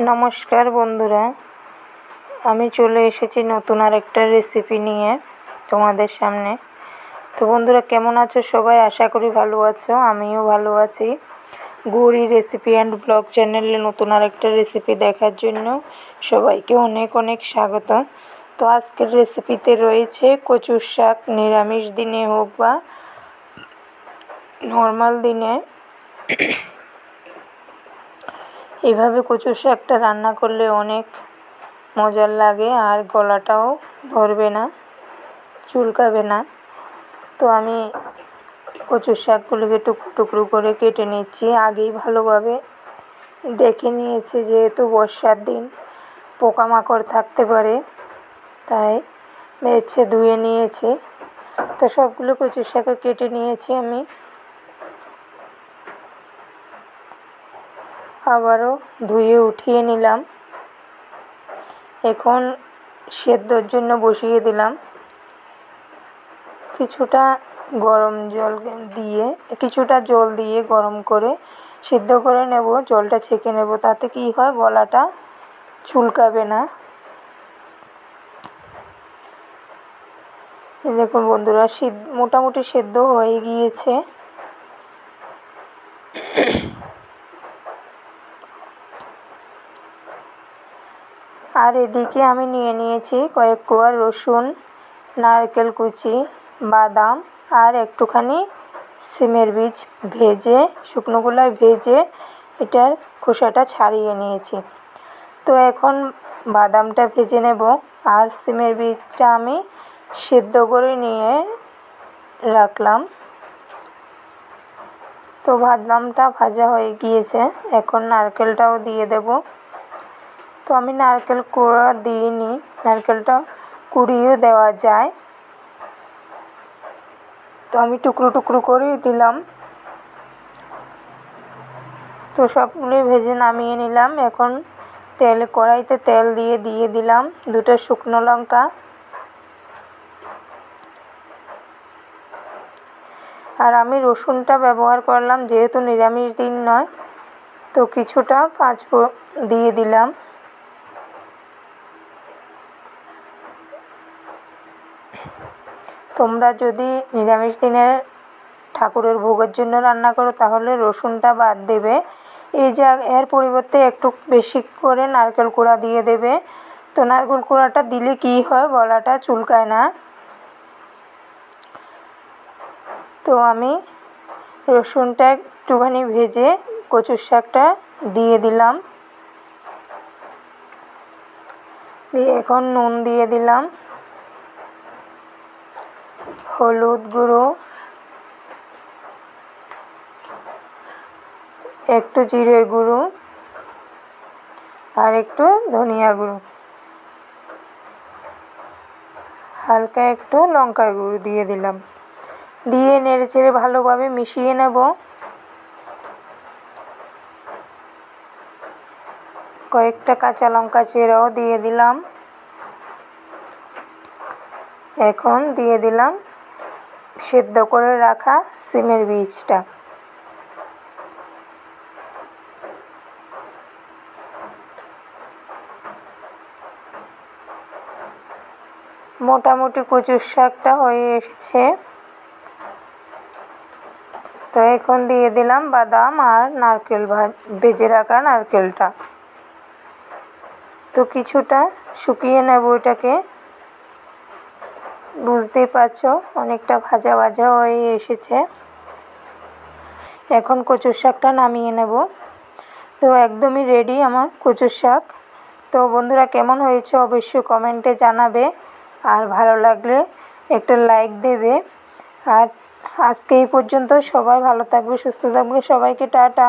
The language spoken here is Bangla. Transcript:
नमस्कार बंधुरा आमी चले एसेছি नतून आरेकटा रेसिपि निये तोमादेर सामने। तो बंधुरा केमन आछो सबाई? आशा करी भालो आछो, आमिओ भालो आछि। गौरी रेसिपि एंड ब्लग चैनेले नतून आरेकटा रेसिपि देखार जोन्नो सबाइके अनेक अनेक स्वागत। तो आजकेर रेसिपिते रयेछे कचुर शाक। निरामिष दिने होक बा नर्माल दिने एभाবে कचुर शाकटा रान्ना करले अनेक मजार लागे और गलाटाओ धरबे ना, चुलकाबे ना। तो आमी कचुर शाकगुलोके टुकरो टुकरो करे केटे निচ্ছি। আগেই ভালোভাবে দেখে নিয়েছি যেহেতু বর্ষার দিন পোকামাকড় থাকতে পারে, তাই বেছে ধুয়ে নিয়েছি। তো সবগুলো কচুর শাক কেটে নিয়েছি আমি। আবারও ধুয়ে উঠিয়ে নিলাম। এখন সেদ্ধর জন্য বসিয়ে দিলাম। কিছুটা জল দিয়ে গরম করে সিদ্ধ করে নেব। জলটা ছেঁকে নেব, তাতে কি হয় গলাটা চুলকাবে না। এই দেখুন বন্ধুরা মোটামুটি সেদ্ধ হয়ে গিয়েছে। আর এদিকে আমি নিয়ে নিয়েছি কয়েক কোয়া রসুন, নারকেল কুচি, বাদাম আর একটুখানি সিমের বীজ ভেজে শুকনো খোলায় ভেজে এটার খোসাটা ছাড়িয়ে নিয়েছি। তো এখন বাদামটা ভেজে নেব আর সিমের বীজটা আমি সিদ্ধ করে নিয়ে রাখলাম। তো বাদামটা ভাজা হয়ে গিয়েছে, এখন নারকেলটাও দিয়ে দেব। তো আমি নারকেল কোড়া দিইনি, নারকেলটা কুড়িয়ে দেওয়া যায়। তো আমি টুকরো টুকরো করে দিলাম। তো সবগুলো ভেজে নামিয়ে নিলাম। এখন কড়াইতে তেল দিয়ে দিলাম দুটো শুকনো লঙ্কা আর আমি রসুনটা ব্যবহার করলাম যেহেতু নিরামিষ দিন নয়, তো কিছুটা পাঁচফোড়ন দিয়ে দিলাম। তোমরা যদি নিরামিষ দিনের ঠাকুরের ভোগের জন্য রান্না করো তাহলে রসুনটা বাদ দেবে। এর পরিবর্তে একটু বেশি করে নারকেল কোড়া দিয়ে দেবে। তো নারকেল কোড়াটা দিলে কি হয় গলাটা চুলকায় না। তো আমি রসুনটা একটুখানি ভেজে কচুর শাকটা দিয়ে দিলাম। দিয়ে এখন নুন দিয়ে দিলাম, হলুদ গুঁড়ো, একটু জিরের গুঁড়ো আর একটু ধনিয়া গুঁড়ো, হালকা একটু লঙ্কার গুঁড়ো দিয়ে দিলাম। দিয়ে নেড়েচেড়ে ভালোভাবে মিশিয়ে নেব। কয়েকটা কাঁচা লঙ্কা চেরাও দিয়ে দিলাম। এখন দিয়ে দিলাম সেদ্ধ করে রাখা সিমের বীজটা। মোটামুটি কচুর শাকটা হয়ে এসেছে। তো এখন দিয়ে দিলাম বাদাম আর নারকেল ভেজে রাখা নারকেলটা। তো কিছুটা শুকিয়ে নেব এটাকে। বুঝতেই পারছো অনেকটা ভাজা ভাজা হয়ে এসেছে। এখন কচুর শাকটা নামিয়ে নেব। তো একদমই রেডি আমার কচুর শাক। তো বন্ধুরা কেমন হয়েছে অবশ্যই কমেন্টে জানাবে আর ভালো লাগলে একটা লাইক দেবে। আর আজকে এই পর্যন্ত, সবাই ভালো থাকবে, সুস্থ থাকবে, সবাইকে টাটা।